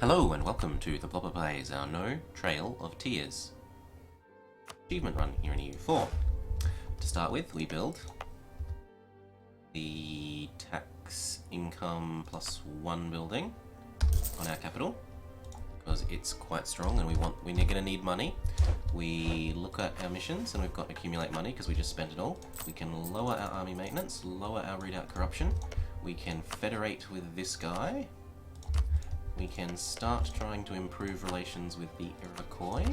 Hello and welcome to the Blobber Plays, our No Trail of Tears achievement run here in EU4. To start with, we build the tax income +1 building on our capital because it's quite strong and we're going to need money. We look at our missions and we've got accumulate money because we just spent it all. We can lower our army maintenance, lower our redoubt corruption. We can federate with this guy. We can start trying to improve relations with the Iroquois,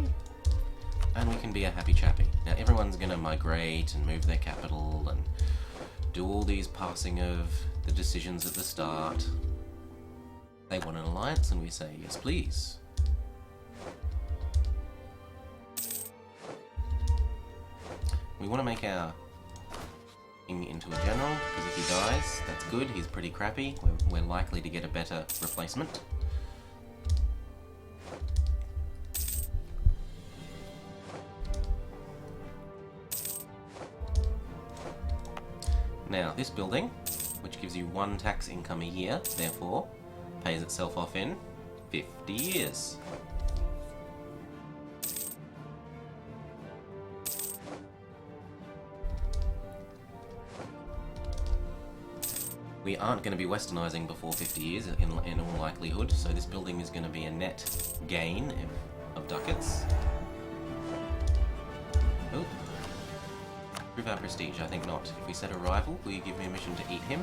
and we can be a happy chappy. Now everyone's going to migrate and move their capital and do all these passing of the decisions at the start. They want an alliance and we say yes please. We want to make our king into a general, because if he dies, that's good, he's pretty crappy, we're likely to get a better replacement. Now, this building, which gives you 1 tax income a year, therefore, pays itself off in 50 years. We aren't going to be westernizing before 50 years in all likelihood, so this building is going to be a net gain of ducats. Oh. Improve our prestige? I think not. If we set a rival, will you give me a mission to eat him?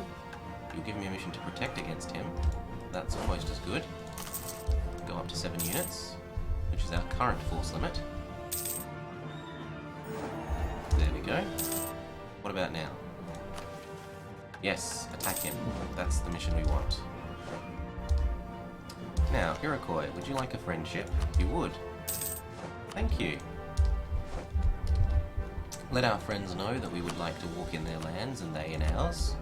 You'll give me a mission to protect against him. That's almost as good. Go up to 7 units, which is our current force limit. There we go. What about now? Yes, attack him. That's the mission we want. Now, Iroquois, would you like a friendship? You would. Thank you. Let our friends know that we would like to walk in their lands and they in ours.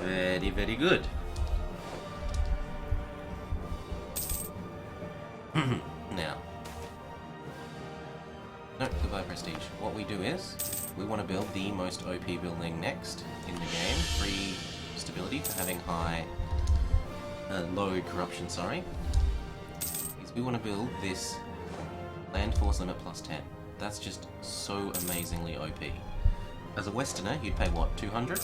Very, very good. Now, no, goodbye prestige. What we do is, we want to build the most OP building next in the game. Free stability for having low corruption, sorry. Is we want to build this land force limit +10. That's just so amazingly OP. As a Westerner, you'd pay what, 200?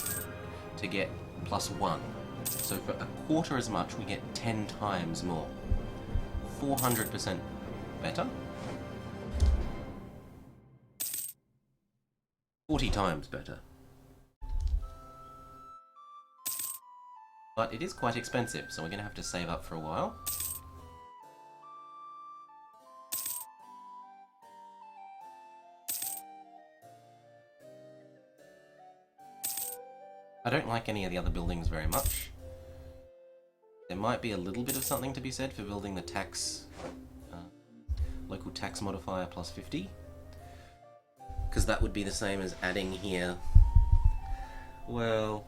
To get +1. So for a quarter as much, we get 10 times more. 400% better. 40 times better. But it is quite expensive, so we're going to have to save up for a while. I don't like any of the other buildings very much. There might be a little bit of something to be said for building the tax, local tax modifier +50. Because that would be the same as adding here, well,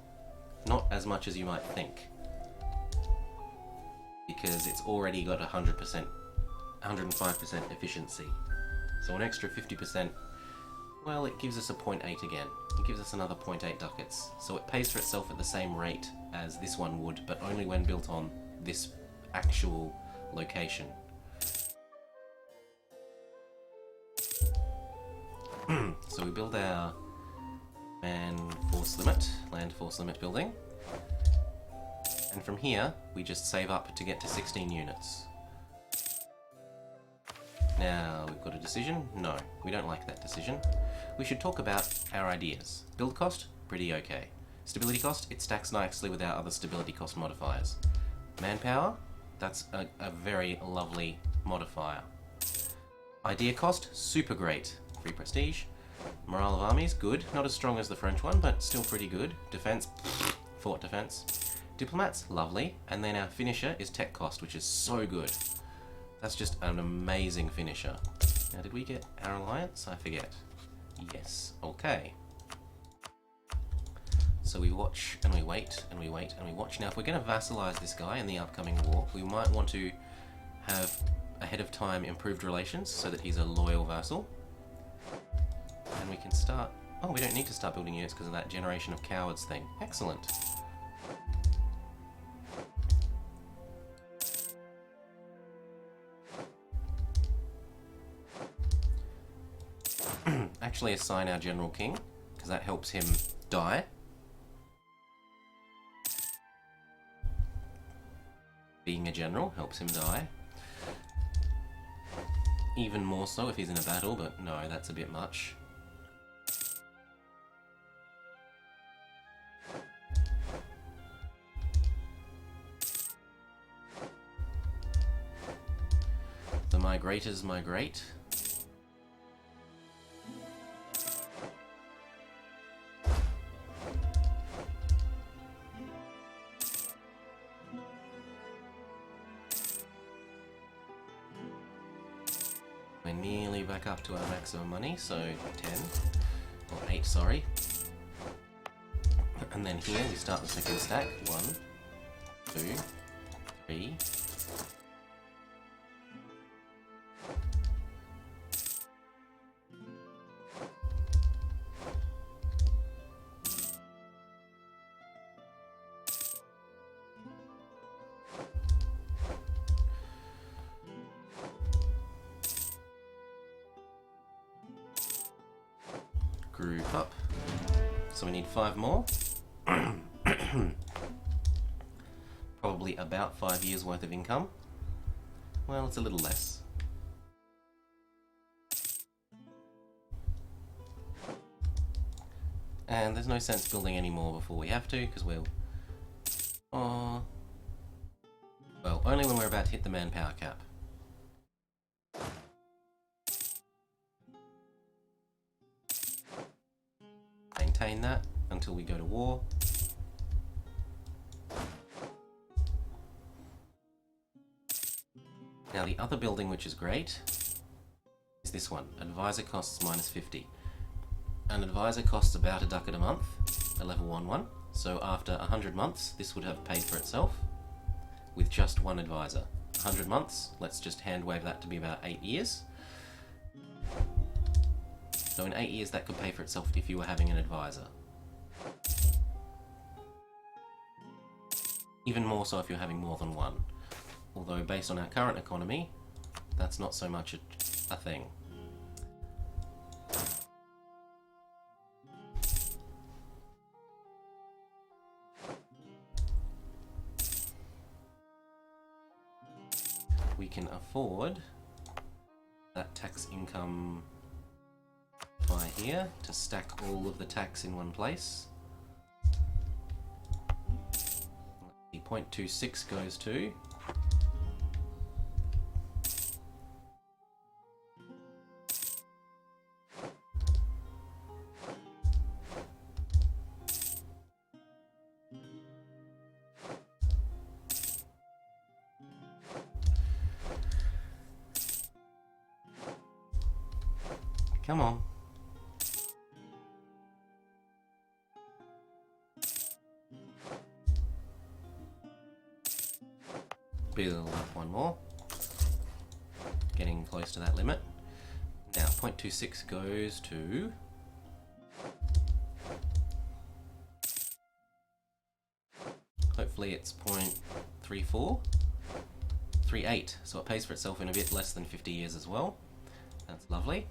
not as much as you might think. Because it's already got 100%, 105% efficiency. So an extra 50%, well, it gives us a 0.8 again. It gives us another 0.8 ducats. So it pays for itself at the same rate as this one would, but only when built on this actual location. So we build our land force limit building, and from here we just save up to get to 16 units. Now we've got a decision. No, we don't like that decision. We should talk about our ideas. Build cost, pretty okay. Stability cost, it stacks nicely with our other stability cost modifiers. Manpower, that's a very lovely modifier. Idea cost, super great. Free prestige. Morale of armies, good. Not as strong as the French one, but still pretty good. Defense, fort defense. Diplomats, lovely. And then our finisher is tech cost, which is so good. That's just an amazing finisher. Now, did we get our alliance? I forget. Yes. Okay. So we watch and we wait and we wait and we watch. Now, if we're going to vassalize this guy in the upcoming war, we might want to have ahead of time improved relations so that he's a loyal vassal. And we can start... Oh, we don't need to start building units because of that generation of cowards thing. Excellent. Actually assign our General King, because that helps him die. Being a general helps him die. Even more so if he's in a battle, but no, that's a bit much. The migrators migrate. We're nearly back up to our maximum money, so 10, or 8, sorry. And then here we start the second stack. 1, 2, 3. Group up. So we need 5 more. Probably about 5 years worth of income. Well, it's a little less. And there's no sense building any more before we have to, because we'll... well, only when we're about to hit the manpower cap. Maintain that until we go to war. Now the other building which is great is this one. Advisor costs -50. An advisor costs about a ducat a month, a level 1 one. So after 100 months this would have paid for itself with just one advisor. 100 months, let's just hand wave that to be about 8 years. So in 8 years that could pay for itself if you were having an advisor. Even more so if you're having more than one. Although based on our current economy, that's not so much a thing. We can afford that tax income by here to stack all of the tax in one place. The 0.26 goes to come on. Build up one more. Getting close to that limit. Now 0.26 goes to... hopefully it's 0.34? 38. So it pays for itself in a bit less than 50 years as well. That's lovely.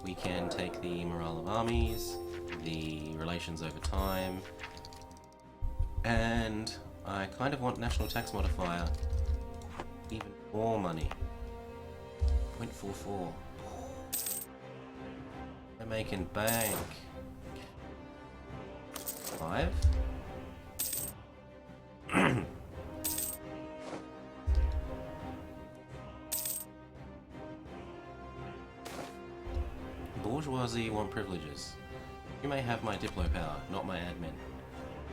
We can take the morale of armies, the relations over time, and I kind of want national tax modifier, even more money. 0.44. We're making bank. 5. Bourgeoisie want privileges. You may have my diplo power, not my admin.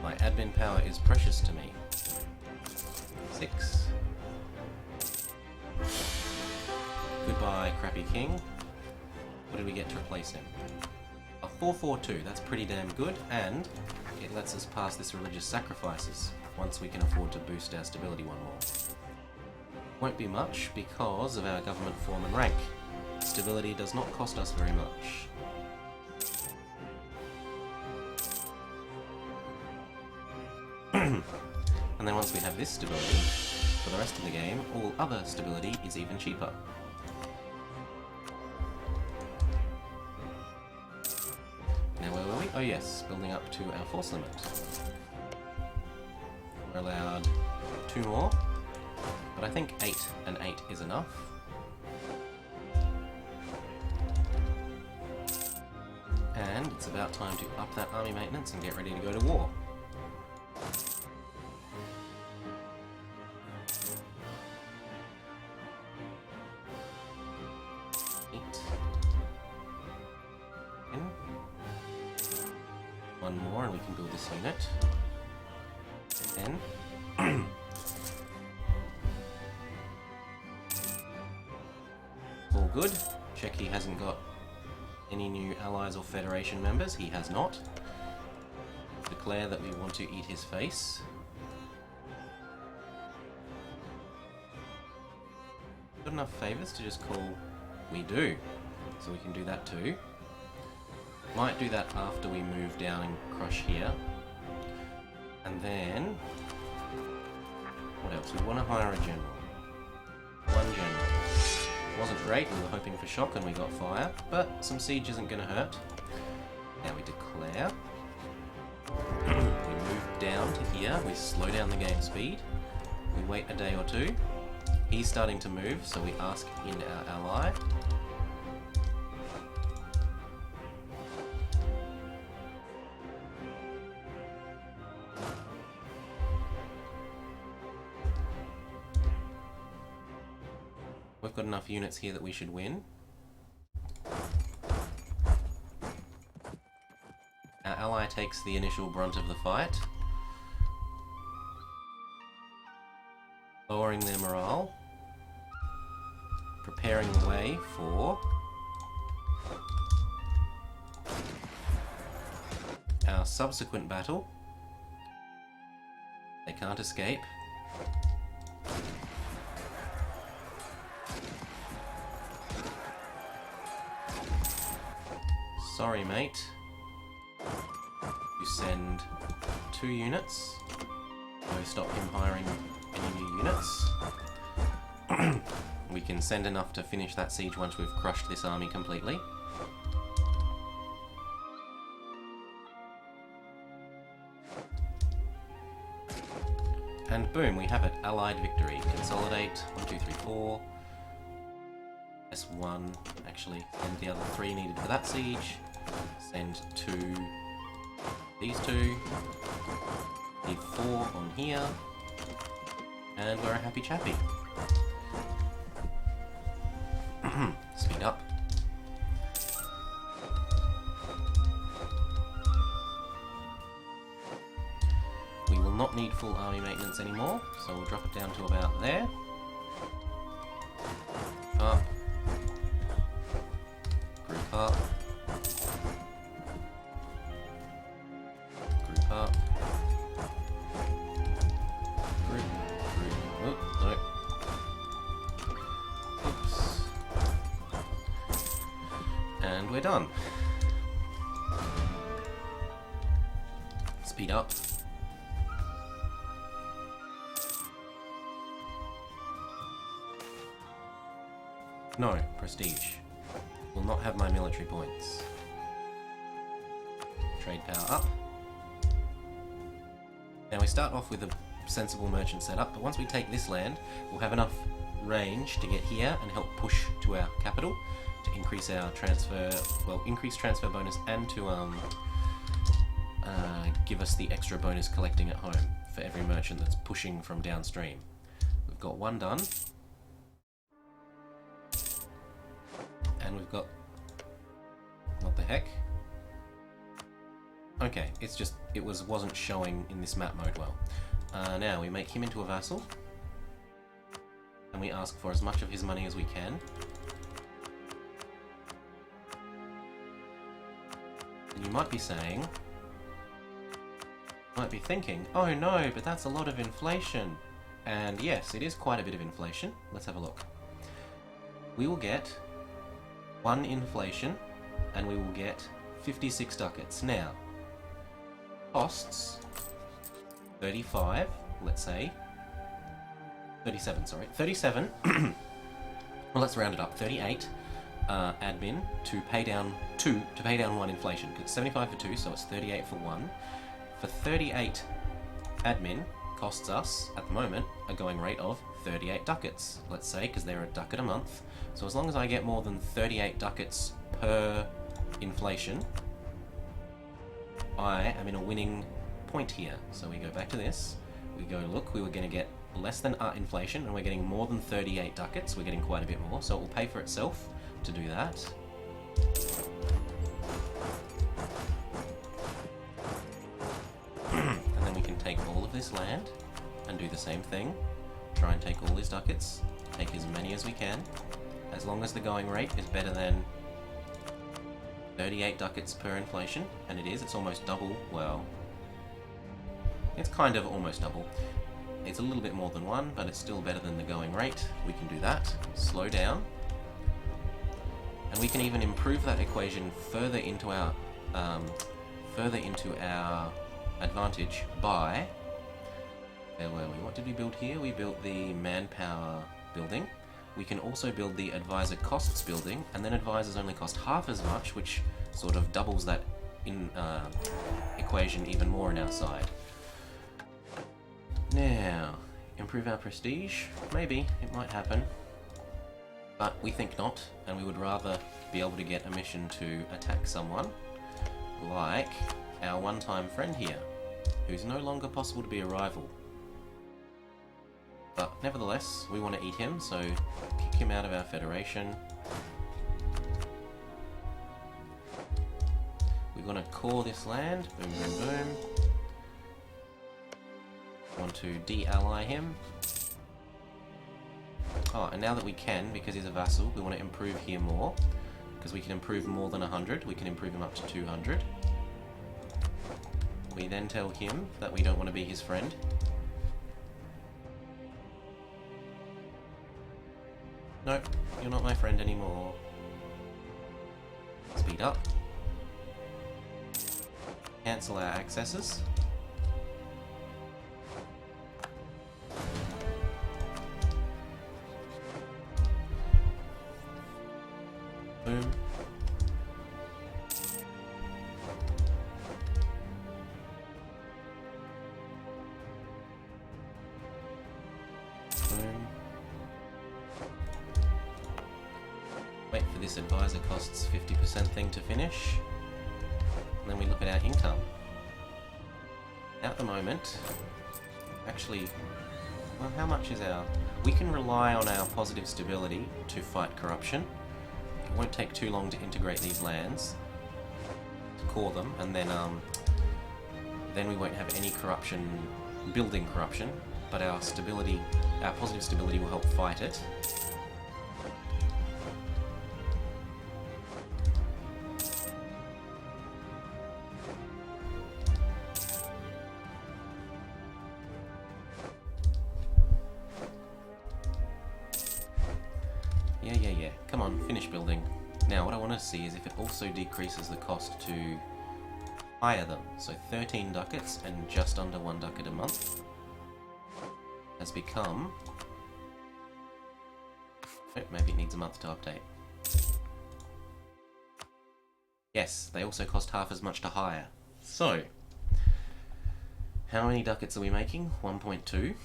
My admin power is precious to me. 6. Goodbye, crappy king. What did we get to replace him? A 442, that's pretty damn good, and it lets us pass this religious sacrifices once we can afford to boost our stability one more. Won't be much because of our government form and rank. Stability does not cost us very much. And then once we have this stability, for the rest of the game, all other stability is even cheaper. Now where were we? Oh yes, building up to our force limit. We're allowed 2 more, but I think 8 and 8 is enough. And it's about time to up that army maintenance and get ready to go to war. One more and we can build this unit. 10. All good. Cherokee hasn't got any new allies or federation members. He has not. Declare that we want to eat his face. Got enough favours to just call? We do. So we can do that too. Might do that after we move down and crush here. And then... what else? We want to hire a general. One general. Wasn't great, we were hoping for shock and we got fire, but some siege isn't going to hurt. Now we declare. We move down to here, we slow down the game speed. We wait a day or two. He's starting to move, so we ask in our ally. We've got enough units here that we should win. Our ally takes the initial brunt of the fight, lowering their morale, preparing the way for our subsequent battle. They can't escape. Sorry, mate. You send 2 units. No, stop him hiring any new units. We can send enough to finish that siege once we've crushed this army completely. And boom, we have it. Allied victory. Consolidate. 1, 2, 3, 4. S1, actually, send the other 3 needed for that siege. Send 2, these 2. Need 4 on here. And we're a happy chappy. Speed up. We will not need full army maintenance anymore, so we'll drop it down to about there. Up. Group up. Group up. Group. Oh, no. Oops. And we're done. Speed up. No, prestige. Will not have my military points. Trade power up. Now we start off with a sensible merchant setup, but once we take this land, we'll have enough range to get here and help push to our capital to increase our transfer, well, increase transfer bonus and to give us the extra bonus collecting at home for every merchant that's pushing from downstream. We've got 1 done. And we've got... what the heck? Okay, it's just... it wasn't showing in this map mode well. Now, we make him into a vassal. And we ask for as much of his money as we can. And you might be saying... might be thinking, oh no, but that's a lot of inflation. And yes, it is quite a bit of inflation. Let's have a look. We will get 1 inflation, and we will get 56 ducats. Now, costs 35, let's say. 37, sorry. 37. Well, let's round it up. 38 admin to pay down 1 inflation. Because it's 75 for 2, so it's 38 for 1. For 38 admin costs us, at the moment, a going rate of 38 ducats, let's say, because they're a ducat a month. So as long as I get more than 38 ducats per inflation, I am in a winning point here. So we go back to this, we go, look, we were going to get less than inflation, and we're getting more than 38 ducats, we're getting quite a bit more, so it will pay for itself to do that. And then we can take all of this land and do the same thing. Try and take all these ducats, take as many as we can, as long as the going rate is better than 38 ducats per inflation, and it is, it's almost double, well, it's kind of almost double. It's a little bit more than 1, but it's still better than the going rate. We can do that, slow down, and we can even improve that equation further into our advantage by, where were we? What did we build here? We built the manpower building. We can also build the advisor costs building, and then advisors only cost half as much, which sort of doubles that equation even more on our side. Now, improve our prestige? Maybe, it might happen. But we think not, and we would rather be able to get a mission to attack someone, like our one-time friend here, who's no longer possible to be a rival. But nevertheless, we want to eat him, so kick him out of our federation. We're going to core this land. Boom, boom, boom. Want to de-ally him. Oh, and now that we can, because he's a vassal, we want to improve here more. Because we can improve more than 100. We can improve him up to 200. We then tell him that we don't want to be his friend. Nope, you're not my friend anymore. Speed up. Cancel our accesses. Boom. Boom. Wait for this advisor costs 50% thing to finish. And then we look at our income. At the moment, actually, well, how much is our... We can rely on our positive stability to fight corruption. It won't take too long to integrate these lands, to core them, and then we won't have any corruption, building corruption, but our stability, our positive stability will help fight it. Yeah. Come on, finish building. Now, what I want to see is if it also decreases the cost to hire them. So 13 ducats and just under 1 ducat a month has become... Oh, maybe it needs a month to update. Yes, they also cost half as much to hire. So, how many ducats are we making? 1.2.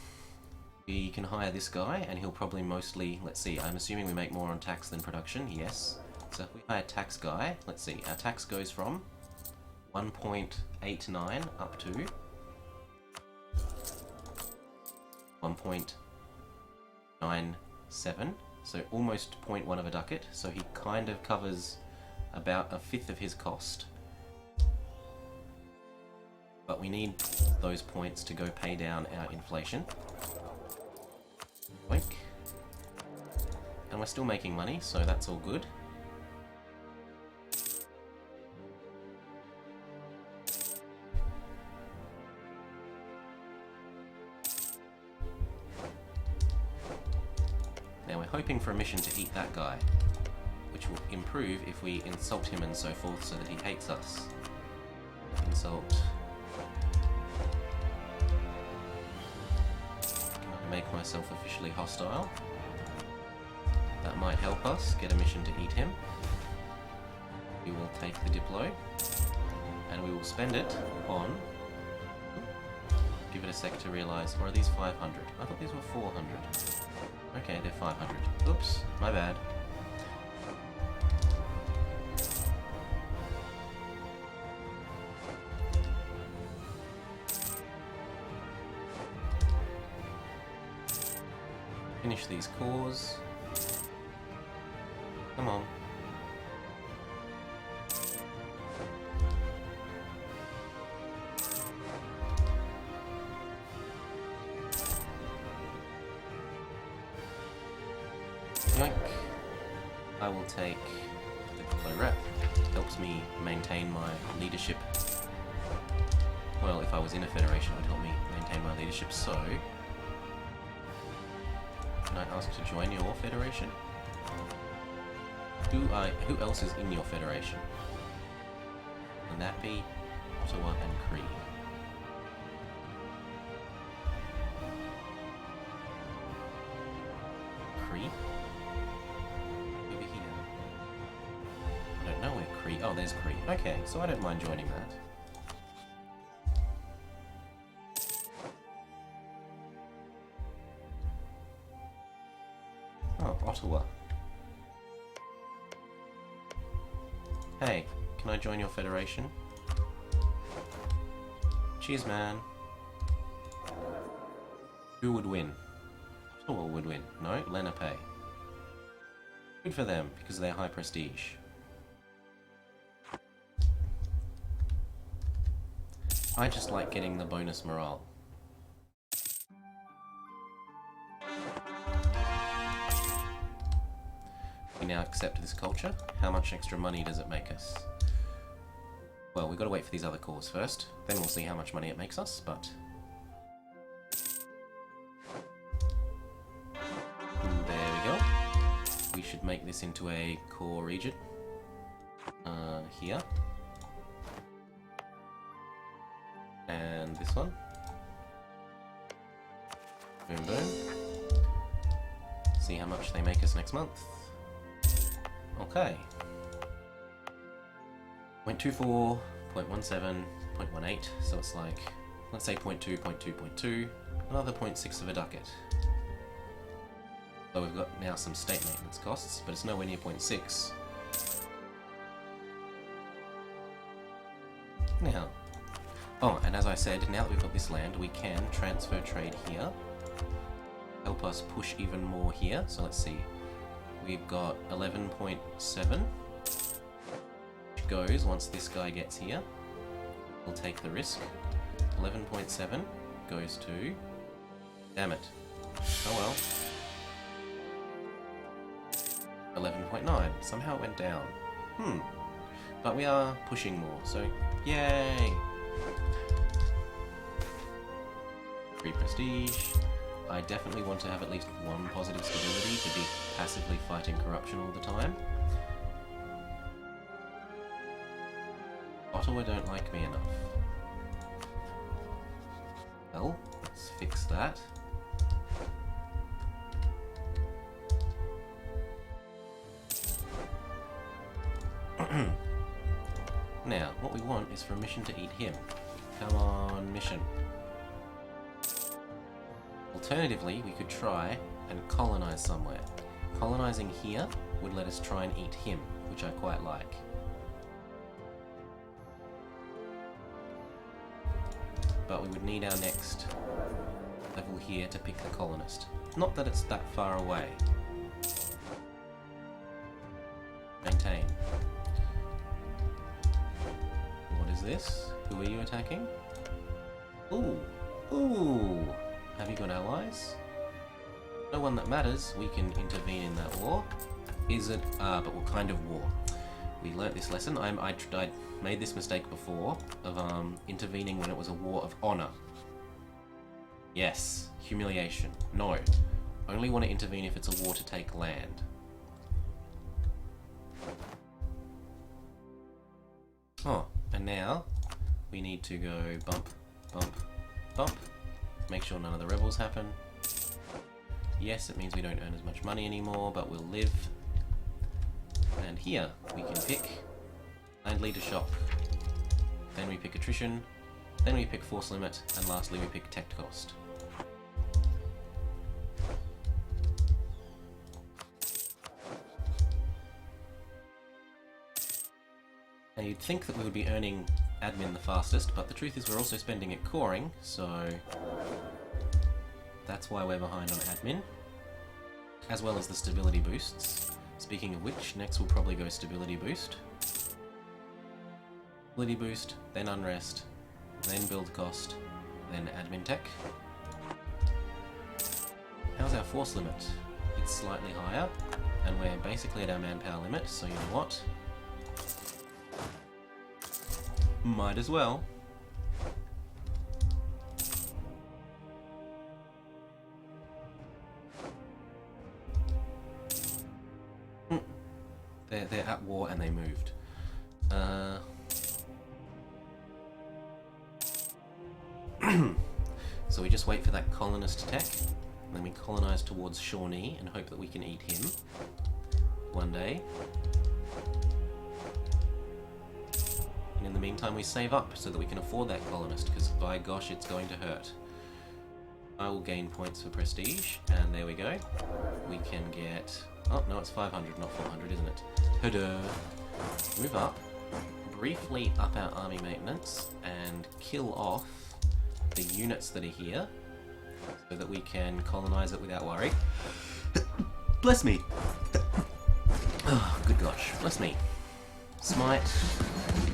We can hire this guy, and he'll probably mostly... Let's see, I'm assuming we make more on tax than production, yes. So if we hire tax guy, let's see, our tax goes from 1.89 up to 1.97, so almost 0.1 of a ducat, so he kind of covers about a fifth of his cost. But we need those points to go pay down our inflation. Boink. And we're still making money, so that's all good. hoping for a mission to eat that guy, which will improve if we insult him and so forth so that he hates us. Insult. Can I make myself officially hostile? That might help us get a mission to eat him. We will take the Diplo, and we will spend it on... Give it a sec to realise, or are these 500? I thought these were 400. Okay, they're 500. Oops, my bad. Finish these cores. Come on. Yoink. I will take the Diplo Rep. Helps me maintain my leadership. Well, if I was in a federation, it would help me maintain my leadership, so... Can I ask to join your federation? Who else is in your federation? Can that be Ottawa and Cree? Cree? Over here. I don't know where Cree... Oh, there's Cree. Okay, so I don't mind joining that. Oh, Ottawa. Hey, can I join your federation? Cheers, man. Who would win? Ottawa would win. No, Lenape. Good for them, because they're high prestige. I just like getting the bonus morale. We now accept this culture. How much extra money does it make us? Well, we've got to wait for these other cores first. Then we'll see how much money it makes us, but... There we go. We should make this into a core region. Here. And this one. Boom, boom. See how much they make us next month. Okay. 0.24, 0.17, 0.18, so it's like, let's say 0.2, 0.2, 0.2, another 0.6 of a ducat. So we've got now some state maintenance costs, but it's nowhere near 0.6. Now, oh, and as I said, now that we've got this land, we can transfer trade here. Help us push even more here, so let's see. We've got 11.7, which goes once this guy gets here. We'll take the risk. 11.7 goes to... Damn it. Oh well. 11.9. Somehow it went down. But we are pushing more, so yay! Free prestige. I definitely want to have at least one positive stability to be passively fighting corruption all the time. Ottawa don't like me enough. Well, let's fix that. Now, what we want is for a mission to eat him. Come on, mission. Alternatively, we could try and colonize somewhere. Colonizing here would let us try and eat him, which I quite like. But we would need our next level here to pick the colonist. Not that it's that far away. Maintain. What is this? Who are you attacking? Ooh! Ooh! Have you got allies? No one that matters. We can intervene in that war. Is it? But what kind of war? We learnt this lesson. I made this mistake before of intervening when it was a war of honor. Yes. Humiliation. No. Only want to intervene if it's a war to take land. Oh, and now we need to go bump, bump, bump. Make sure none of the rebels happen. Yes, it means we don't earn as much money anymore, but we'll live. And here we can pick land leader shop. Then we pick attrition. Then we pick force limit, and lastly we pick tech cost. Now you'd think that we would be earning admin the fastest, but the truth is we're also spending it coring, so that's why we're behind on admin, as well as the stability boosts. Speaking of which, next we'll probably go stability boost. Stability boost, then unrest, then build cost, then admin tech. How's our force limit? It's slightly higher, and we're basically at our manpower limit, so you know what? Might as well. They're at war and they moved. So we just wait for that colonist tech, and then we colonize towards Shawnee and hope that we can eat him one day. And in the meantime we save up so that we can afford that colonist, because by gosh it's going to hurt. I will gain points for prestige, and there we go. We can get... oh no, it's 500 not 400, isn't it? Ta-da! Move up, briefly up our army maintenance, and kill off the units that are here, so that we can colonize it without worry. Bless me! Oh, good gosh, bless me. Smite.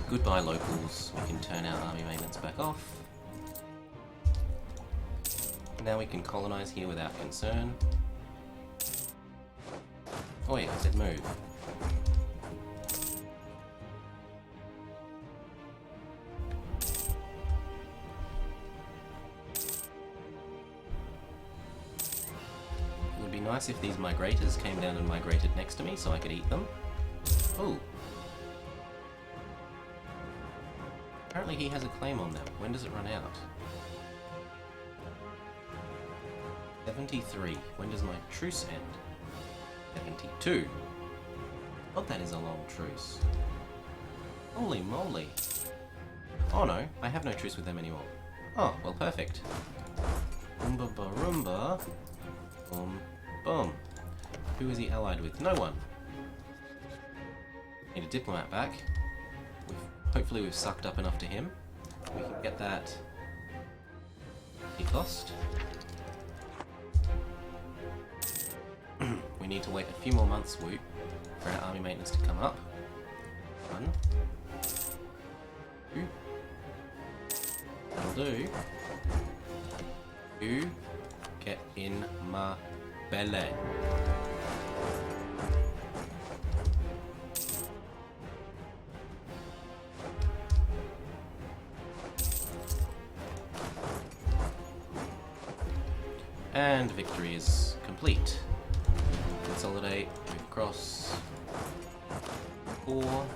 Goodbye locals. We can turn our army maintenance back off. Now we can colonize here without concern. Oh yeah, I said move. It would be nice if these migrators came down and migrated next to me so I could eat them. Oh. Apparently he has a claim on them. When does it run out? 73. When does my truce end? 72. God, that is a long truce. Holy moly. Oh no, I have no truce with them anymore. Oh, well perfect. Roomba ba roomba. Boom, boom. Who is he allied with? No one. Need a diplomat back. Hopefully we've sucked up enough to him. We can get that cost. We need to wait a few more months, Woot, for our army maintenance to come up. 1, 2. That'll do. You get in my belly. And victory is complete. Consolidate, move across. 4.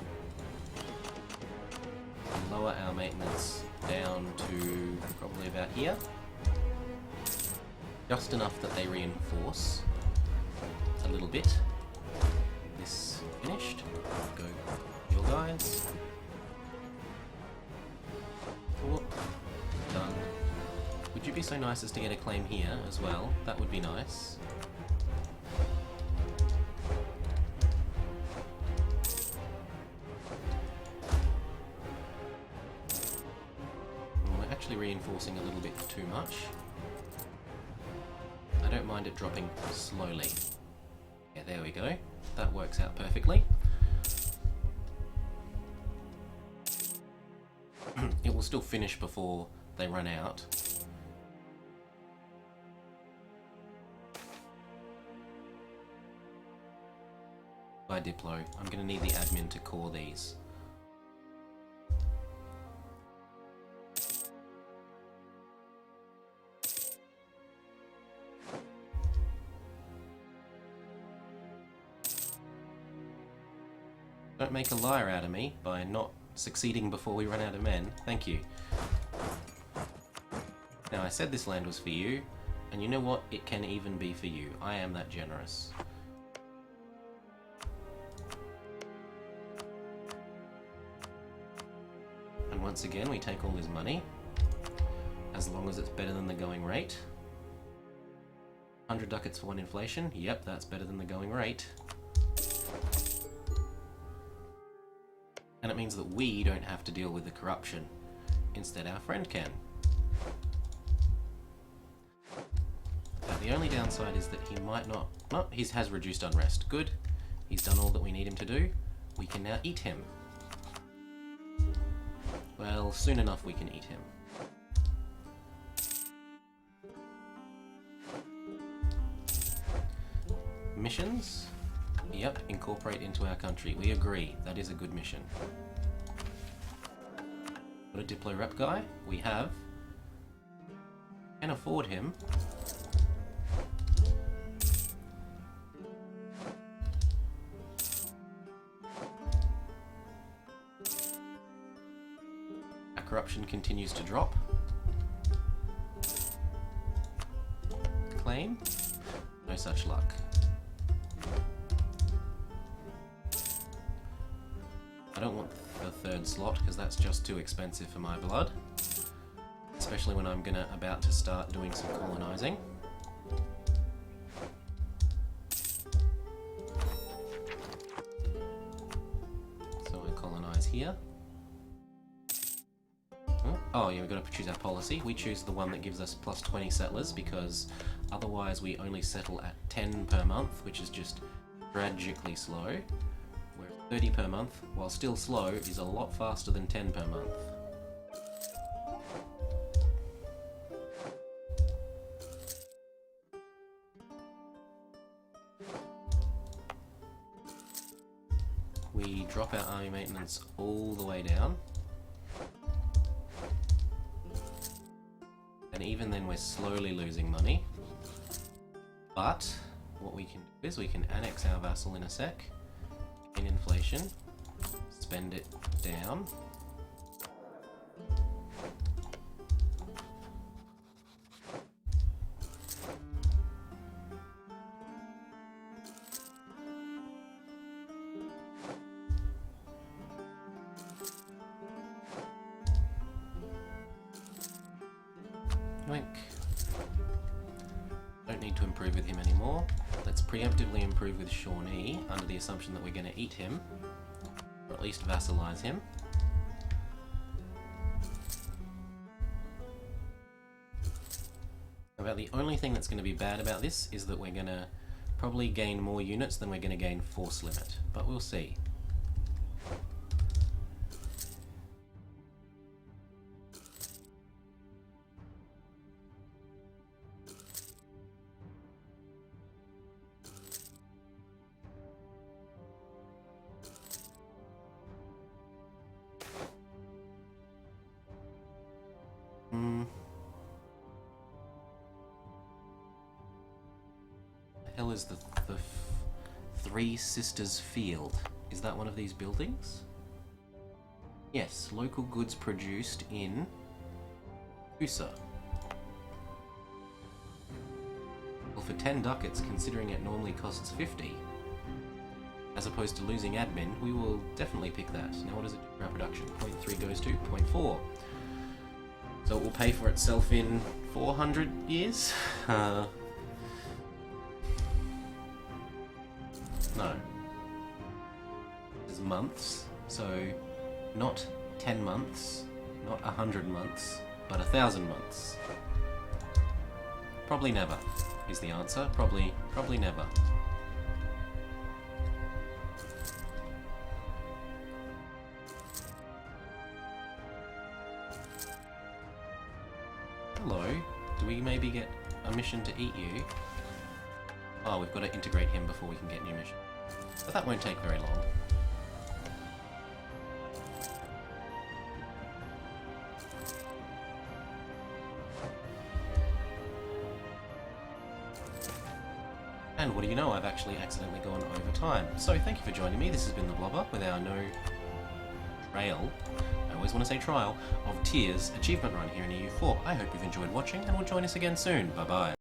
And lower our maintenance down to probably about here. Just enough that they reinforce a little bit. This finished. Go your guys. 4. Done. Would you be so nice as to get a claim here as well? That would be nice. We're actually reinforcing a little bit too much. I don't mind it dropping slowly. Yeah, there we go. That works out perfectly. It will still finish before they run out. By Diplo, I'm going to need the admin to core these. Don't make a liar out of me by not succeeding before we run out of men. Thank you. Now, I said this land was for you, and you know what? It can even be for you. I am that generous. And once again, we take all his money, as long as it's better than the going rate. 100 ducats for 1 inflation. Yep, that's better than the going rate. And it means that we don't have to deal with the corruption. Instead, our friend can. Now, the only downside is that he might not... No, he has reduced unrest. Good. He's done all that we need him to do. We can now eat him. Well, soon enough we can eat him. Missions? Yep, incorporate into our country. We agree. That is a good mission. Got a Diplo rep guy? We have. Can afford him. Our corruption continues to drop. Claim? No such luck. I don't want the 3rd slot because that's just too expensive for my blood, especially when I'm about to start doing some colonizing. So I colonize here. Oh yeah, we've got to choose our policy. We choose the one that gives us plus 20 settlers because otherwise we only settle at 10 per month, which is just tragically slow. 30 per month, while still slow, is a lot faster than 10 per month. We drop our army maintenance all the way down. And even then we're slowly losing money. But what we can do is we can annex our vassal in a sec. In inflation, spend it down. Yoink. Don't need to improve with him anymore. Let's preemptively improve with Shawnee under the assumption that we're going to eat him, or at least vassalize him. About the only thing that's going to be bad about this is that we're going to probably gain more units than we're going to gain force limit, but we'll see. The hell is the Three Sisters Field? Is that one of these buildings? Yes, local goods produced in USA. Well, for 10 ducats, considering it normally costs 50, as opposed to losing admin, we will definitely pick that. Now what does it do for our production? 0.3 goes to 0.4. So it will pay for itself in 400 years? No. It's months, so not 10 months, not 100 months, but 1,000 months. Probably never, is the answer. Probably never. Hello, do we maybe get a mission to eat you? Oh, we've got to integrate him before we can get new mission. But that won't take very long. And what do you know, I've actually accidentally gone over time. So thank you for joining me. This has been the Blobber with our no trail, I always want to say trial, of Tears achievement run here in EU4. I hope you've enjoyed watching and will join us again soon. Bye bye.